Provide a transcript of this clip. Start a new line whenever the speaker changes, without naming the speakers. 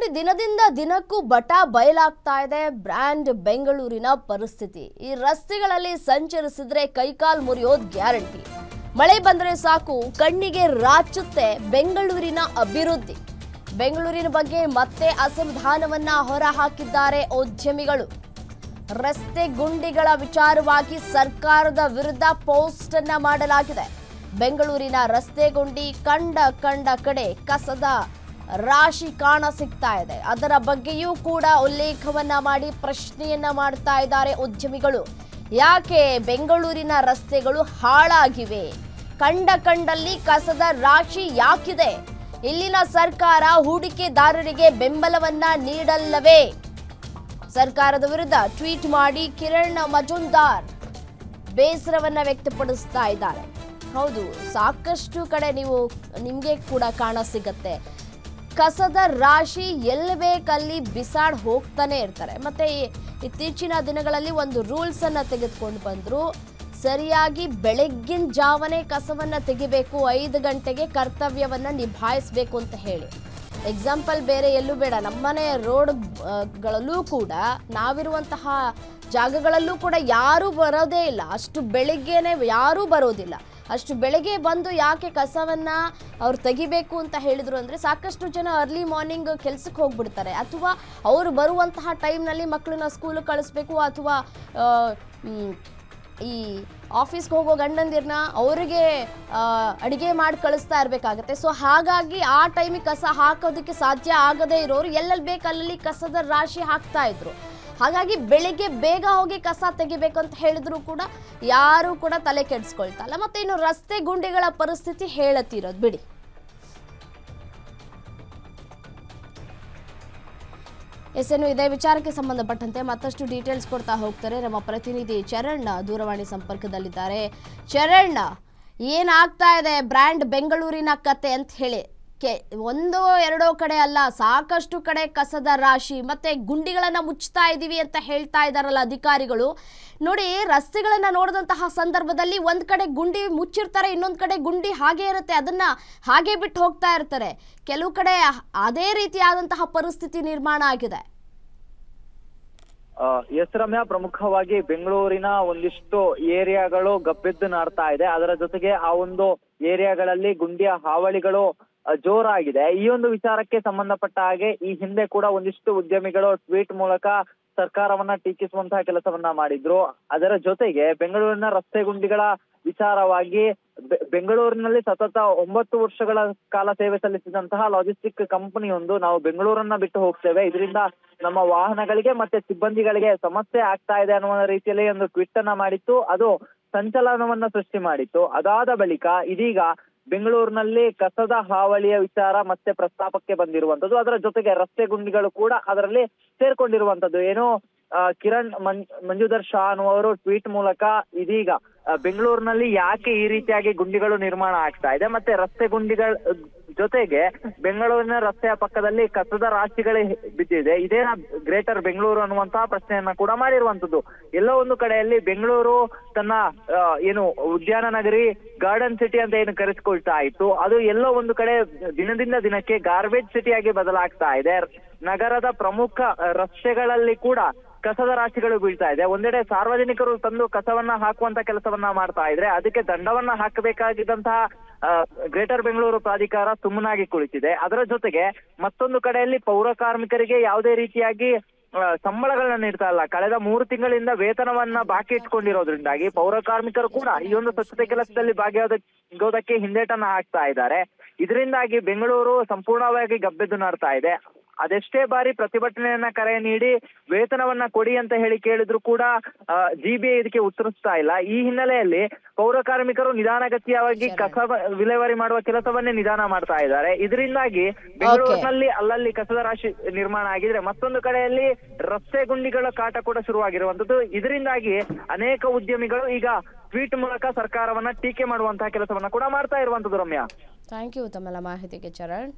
ನೋಡಿ, ದಿನದಿಂದ ದಿನಕ್ಕೂ ಬಟ ಬಯಲಾಗ್ತಾ ಇದೆ ಬ್ರ್ಯಾಂಡ್ ಬೆಂಗಳೂರಿನ ಪರಿಸ್ಥಿತಿ. ಈ ರಸ್ತೆಗಳಲ್ಲಿ ಸಂಚರಿಸಿದ್ರೆ ಕೈಕಾಲ್ ಮುರಿಯೋದು ಗ್ಯಾರಂಟಿ. ಮಳೆ ಬಂದ್ರೆ ಸಾಕು ಕಣ್ಣಿಗೆ ರಾಚುತ್ತೆ ಬೆಂಗಳೂರಿನ ಅಭಿವೃದ್ಧಿ. ಬೆಂಗಳೂರಿನ ಬಗ್ಗೆ ಮತ್ತೆ ಅಸಮಾಧಾನವನ್ನ ಹೊರ ಹಾಕಿದ್ದಾರೆ ಉದ್ಯಮಿಗಳು. ರಸ್ತೆ ಗುಂಡಿಗಳ ವಿಚಾರವಾಗಿ ಸರ್ಕಾರದ ವಿರುದ್ಧ ಪೋಸ್ಟ್ ಅನ್ನ ಮಾಡಲಾಗಿದೆ. ಬೆಂಗಳೂರಿನ ರಸ್ತೆ ಗುಂಡಿ ಕಂಡ ಕಡೆ ಕಸದ ರಾಶಿ ಕಾಣ ಸಿಗ್ತಾ ಇದೆ. ಅದರ ಬಗ್ಗೆಯೂ ಕೂಡ ಉಲ್ಲೇಖವನ್ನ ಮಾಡಿ ಪ್ರಶ್ನೆಯನ್ನ ಮಾಡ್ತಾ ಇದ್ದಾರೆ ಉದ್ಯಮಿಗಳು. ಯಾಕೆ ಬೆಂಗಳೂರಿನ ರಸ್ತೆಗಳು ಹಾಳಾಗಿವೆ? ಕಂಡಲ್ಲಿ ಕಸದ ರಾಶಿ ಯಾಕಿದೆ? ಇಲ್ಲಿನ ಸರ್ಕಾರ ಹೂಡಿಕೆದಾರರಿಗೆ ಬೆಂಬಲವನ್ನ ನೀಡಲ್ಲವೇ? ಸರ್ಕಾರದ ವಿರುದ್ಧ ಟ್ವೀಟ್ ಮಾಡಿ ಕಿರಣ್ ಮಜುಂದಾರ್ ಬೇಸರವನ್ನ ವ್ಯಕ್ತಪಡಿಸ್ತಾ ಇದ್ದಾರೆ. ಹೌದು, ಸಾಕಷ್ಟು ಕಡೆ ನಿಮಗೆ ಕೂಡ ಕಾಣ ಸಿಗತ್ತೆ. ಕಸದ ರಾಶಿ ಎಲ್ಲಿ ಬೇಕಲ್ಲಿ ಬಿಸಾಡ್ ಹೋಗ್ತಾನೆ ಇರ್ತಾರೆ. ಮತ್ತೆ ಇತ್ತೀಚಿನ ದಿನಗಳಲ್ಲಿ ಒಂದು ರೂಲ್ಸ್ ಅನ್ನ ತೆಗೆದುಕೊಂಡು ಬಂದ್ರು. ಸರಿಯಾಗಿ ಬೆಳಗ್ಗಿನ ಜಾವನೆ ಕಸವನ್ನ ತೆಗಿಬೇಕು, 5 ಗಂಟೆಗೆ ಕರ್ತವ್ಯವನ್ನ ನಿಭಾಯಿಸಬೇಕು ಅಂತ ಹೇಳಿ. ಎಕ್ಸಾಂಪಲ್ ಬೇರೆ ಎಲ್ಲೂ ಬೇಡ, ನಮ್ಮನೆ ರೋಡ್ಗಳಲ್ಲೂ ಕೂಡ, ನಾವಿರುವಂತಹ ಜಾಗಗಳಲ್ಲೂ ಕೂಡ ಯಾರೂ ಬರೋದೇ ಇಲ್ಲ. ಅಷ್ಟು ಬೆಳಿಗ್ಗೆನೆ ಯಾರೂ ಬರೋದಿಲ್ಲ. ಅಷ್ಟು ಬೆಳಗ್ಗೆ ಬಂದು ಯಾಕೆ ಕಸವನ್ನ ಅವ್ರು ತೆಗಿಬೇಕು ಅಂತ ಹೇಳಿದ್ರು ಅಂದರೆ, ಸಾಕಷ್ಟು ಜನ ಅರ್ಲಿ ಮಾರ್ನಿಂಗ್ ಕೆಲ್ಸಕ್ಕೆ ಹೋಗ್ಬಿಡ್ತಾರೆ, ಅಥವಾ ಅವರು ಬರುವಂತಹ ಟೈಮ್ನಲ್ಲಿ ಮಕ್ಕಳನ್ನ ಸ್ಕೂಲಿಗೆ ಕಳಿಸ್ಬೇಕು, ಅಥವಾ ಈ ಆಫೀಸ್ಗೆ ಹೋಗೋ ಗಂಡಂದಿರನ್ನ ಅವರಿಗೆ ಅಡುಗೆ ಮಾಡಿ ಕಳಿಸ್ತಾ ಇರಬೇಕಾಗತ್ತೆ. ಸೊ ಹಾಗಾಗಿ ಆ ಟೈಮಿಗೆ ಕಸ ಹಾಕೋದಕ್ಕೆ ಸಾಧ್ಯ ಆಗದೇ ಇರೋರು ಎಲ್ಲೆಲ್ಲಿ ಬೇಕಲ್ಲಿ ಕಸದ ರಾಶಿ ಹಾಕ್ತಾ ಇದ್ರು. ಹಾಗಾಗಿ ಬೆಳಿಗ್ಗೆ ಬೇಗ ಹೋಗಿ ಕಸ ತೆಗಿಬೇಕು ಅಂತ ಹೇಳಿದ್ರು ಕೂಡ ಯಾರು ಕೂಡ ತಲೆ ಕೆಡಿಸ್ಕೊಳ್ತಲ್ಲ. ಮತ್ತೆ ಇನ್ನು ರಸ್ತೆ ಗುಂಡಿಗಳ ಪರಿಸ್ಥಿತಿ ಹೇಳತ್ತಿರೋದು ಬಿಡಿ. ಎಸ್ಎನ್ನು ಇದೇ ವಿಚಾರಕ್ಕೆ ಸಂಬಂಧಪಟ್ಟಂತೆ ಮತ್ತಷ್ಟು ಡೀಟೇಲ್ಸ್ ಕೊಡ್ತಾ ಹೋಗ್ತಾರೆ ನಮ್ಮ ಪ್ರತಿನಿಧಿ ಚರಣ್ ದೂರವಾಣಿ ಸಂಪರ್ಕದಲ್ಲಿದ್ದಾರೆ. ಚರಣ್, ಏನಾಗ್ತಾ ಇದೆ ಬ್ರ್ಯಾಂಡ್ ಬೆಂಗಳೂರಿನ ಕತೆ ಅಂತ ಹೇಳಿ? ಒಂದೋ ಎರಡೋ ಕಡೆ ಅಲ್ಲ, ಸಾಕಷ್ಟು ಕಡೆ ಕಸದ ರಾಶಿ ಮತ್ತೆ ಗುಂಡಿಗಳನ್ನ ಮುಚ್ತಾ ಇದೀವಿ ಅಂತ ಹೇಳ್ತಾ ಇದಾರಲ್ಲ ಅಧಿಕಾರಿಗಳು. ನೋಡಿ, ರಸ್ತೆಗಳನ್ನ ನೋಡಿದಂತಹ ಸಂದರ್ಭದಲ್ಲಿ ಒಂದ್ ಕಡೆ ಗುಂಡಿ ಮುಚ್ಚಿರ್ತಾರೆ, ಇನ್ನೊಂದ್ ಕಡೆ ಗುಂಡಿ ಹಾಗೆ ಇರುತ್ತೆ, ಅದನ್ನ ಹಾಗೆ ಬಿಟ್ಟು ಹೋಗ್ತಾ ಇರ್ತಾರೆ. ಕೆಲವು ಕಡೆ ಅದೇ ರೀತಿಯಾದಂತಹ ಪರಿಸ್ಥಿತಿ ನಿರ್ಮಾಣ ಆಗಿದೆ.
ಎಸ್ ರಮ್ಯಾ, ಪ್ರಮುಖವಾಗಿ ಬೆಂಗಳೂರಿನ ಒಂದಿಷ್ಟು ಏರಿಯಾಗಳು ಗಬ್ಬೆದ್ದು ನಾಡ್ತಾ ಇದೆ. ಅದರ ಜೊತೆಗೆ ಆ ಒಂದು ಏರಿಯಾಗಳಲ್ಲಿ ಗುಂಡಿಯ ಹಾವಳಿಗಳು ಜೋರಾಗಿದೆ. ಈ ಒಂದು ವಿಚಾರಕ್ಕೆ ಸಂಬಂಧಪಟ್ಟ ಹಾಗೆ ಈ ಹಿಂದೆ ಕೂಡ ಒಂದಿಷ್ಟು ಉದ್ಯಮಿಗಳು ಟ್ವೀಟ್ ಮೂಲಕ ಸರ್ಕಾರವನ್ನ ಟೀಕಿಸುವಂತಹ ಕೆಲಸವನ್ನ ಮಾಡಿದ್ರು. ಅದರ ಜೊತೆಗೆ ಬೆಂಗಳೂರಿನ ರಸ್ತೆ ಗುಂಡಿಗಳ ವಿಚಾರವಾಗಿ ಬೆಂಗಳೂರಿನಲ್ಲಿ ಸತತ 9 ವರ್ಷಗಳ ಕಾಲ ಸೇವೆ ಸಲ್ಲಿಸಿದಂತಹ ಲಾಜಿಸ್ಟಿಕ್ ಕಂಪನಿಯೊಂದು, ನಾವು ಬೆಂಗಳೂರನ್ನ ಬಿಟ್ಟು ಹೋಗ್ತೇವೆ, ಇದರಿಂದ ನಮ್ಮ ವಾಹನಗಳಿಗೆ ಮತ್ತೆ ಸಿಬ್ಬಂದಿಗಳಿಗೆ ಸಮಸ್ಯೆ ಆಗ್ತಾ ಇದೆ ಅನ್ನುವ ರೀತಿಯಲ್ಲಿ ಒಂದು ಟ್ವೀಟ್ ಅನ್ನ ಮಾಡಿತ್ತು. ಅದು ಸಂಚಲನವನ್ನ ಸೃಷ್ಟಿ ಮಾಡಿತ್ತು. ಅದಾದ ಬಳಿಕ ಇದೀಗ ಬೆಂಗಳೂರಿನಲ್ಲಿ ಕಸದ ಹಾವಳಿಯ ವಿಚಾರ ಮತ್ತೆ ಪ್ರಸ್ತಾಪಕ್ಕೆ ಬಂದಿರುವಂತದ್ದು. ಅದರ ಜೊತೆಗೆ ರಸ್ತೆ ಗುಂಡಿಗಳು ಕೂಡ ಅದರಲ್ಲಿ ಸೇರ್ಕೊಂಡಿರುವಂತದ್ದು. ಏನು ಕಿರಣ್ ಮಂಜುದರ್ ಶಾ ಅನ್ನುವರು ಟ್ವೀಟ್ ಮೂಲಕ ಇದೀಗ ಬೆಂಗಳೂರಿನಲ್ಲಿ ಯಾಕೆ ಈ ರೀತಿಯಾಗಿ ಗುಂಡಿಗಳು ನಿರ್ಮಾಣ ಆಗ್ತಾ ಇದೆ, ಮತ್ತೆ ರಸ್ತೆ ಗುಂಡಿಗಳ ಜೊತೆಗೆ ಬೆಂಗಳೂರಿನ ರಸ್ತೆಯ ಪಕ್ಕದಲ್ಲಿ ಕಸದ ರಾಶಿಗಳೇ ಬಿದ್ದಿದೆ, ಇದೇನ ಗ್ರೇಟರ್ ಬೆಂಗಳೂರು ಅನ್ನುವಂತಹ ಪ್ರಶ್ನೆಯನ್ನ ಕೂಡ ಮಾಡಿರುವಂತದ್ದು. ಎಲ್ಲೋ ಒಂದು ಕಡೆಯಲ್ಲಿ ಬೆಂಗಳೂರು ತನ್ನ ಏನು ಉದ್ಯಾನ ನಗರಿ, ಗಾರ್ಡನ್ ಸಿಟಿ ಅಂತ ಏನು ಕರೆಸಿಕೊಳ್ತಾ ಇತ್ತು, ಅದು ಎಲ್ಲೋ ಒಂದು ಕಡೆ ದಿನದಿಂದ ದಿನಕ್ಕೆ ಗಾರ್ಬೇಜ್ ಸಿಟಿಯಾಗಿ ಬದಲಾಗ್ತಾ ಇದೆ. ನಗರದ ಪ್ರಮುಖ ರಸ್ತೆಗಳಲ್ಲಿ ಕೂಡ ಕಸದ ರಾಶಿಗಳು ಬೀಳ್ತಾ ಇದೆ. ಒಂದೆಡೆ ಸಾರ್ವಜನಿಕರು ತಂದು ಕಸವನ್ನ ಹಾಕುವಂತ ಕೆಲಸವನ್ನ ಮಾಡ್ತಾ ಇದ್ರೆ ಅದಕ್ಕೆ ದಂಡವನ್ನ ಹಾಕಬೇಕಾಗಿದ್ದಂತಹ ಗ್ರೇಟರ್ ಬೆಂಗಳೂರು ಪ್ರಾಧಿಕಾರ ಸುಮ್ಮನಾಗಿ ಕುಳಿತಿದೆ. ಅದರ ಜೊತೆಗೆ ಮತ್ತೊಂದು ಕಡೆಯಲ್ಲಿ ಪೌರ ಕಾರ್ಮಿಕರಿಗೆ ಯಾವುದೇ ರೀತಿಯಾಗಿ ಸಂಬಳಗಳನ್ನ ನೀಡ್ತಾ ಇಲ್ಲ. ಕಳೆದ 3 ತಿಂಗಳಿಂದ ವೇತನವನ್ನ ಬಾಕಿ ಇಟ್ಕೊಂಡಿರೋದ್ರಿಂದಾಗಿ ಪೌರ ಕಾರ್ಮಿಕರು ಕೂಡ ಈ ಒಂದು ಸ್ವಚ್ಛತೆ ಕೆಲಸದಲ್ಲಿ ಭಾಗಿಯಾಗೋದಕ್ಕೆ ಹಿಂದೇಟನ್ನ ಹಾಕ್ತಾ ಇದ್ದಾರೆ. ಇದರಿಂದಾಗಿ ಬೆಂಗಳೂರು ಸಂಪೂರ್ಣವಾಗಿ ಗಬ್ಬೆದ್ದು ನಾಡ್ತಾ ಇದೆ. ಅದೆಷ್ಟೇ ಬಾರಿ ಪ್ರತಿಭಟನೆಯನ್ನ ಕರೆ ನೀಡಿ ವೇತನವನ್ನ ಕೊಡಿ ಅಂತ ಹೇಳಿ ಕೇಳಿದ್ರು ಕೂಡ ಜಿಬಿಎ ಇದಕ್ಕೆ ಉತ್ತರಿಸ್ತಾ ಇಲ್ಲ. ಈ ಹಿನ್ನೆಲೆಯಲ್ಲಿ ಪೌರ ಕಾರ್ಮಿಕರು ನಿಧಾನಗತಿಯಾಗಿ ಕಸ ವಿಲೇವಾರಿ ಮಾಡುವ ಕೆಲಸವನ್ನೇ ನಿಧಾನ ಮಾಡ್ತಾ ಇದ್ದಾರೆ. ಇದರಿಂದಾಗಿ ಬೆಂಗಳೂರಿನಲ್ಲಿ ಅಲ್ಲಲ್ಲಿ ಕಸದ ರಾಶಿ ನಿರ್ಮಾಣ ಆಗಿದ್ರೆ, ಮತ್ತೊಂದು ಕಡೆಯಲ್ಲಿ ರಸ್ತೆ ಗುಂಡಿಗಳ ಕಾಟ ಕೂಡ ಶುರುವಾಗಿರುವಂತದ್ದು. ಇದರಿಂದಾಗಿ ಅನೇಕ ಉದ್ಯಮಿಗಳು ಈಗ ಟ್ವೀಟ್ ಮೂಲಕ ಸರ್ಕಾರವನ್ನ ಟೀಕೆ ಮಾಡುವಂತಹ ಕೆಲಸವನ್ನ ಕೂಡ ಮಾಡ್ತಾ ಇರುವಂತದ್ದು. ರಮ್ಯಾ,
ಥ್ಯಾಂಕ್ ಯು ತಮ್ಮೆಲ್ಲ ಮಾಹಿತಿಗೆ ಚರಣ್.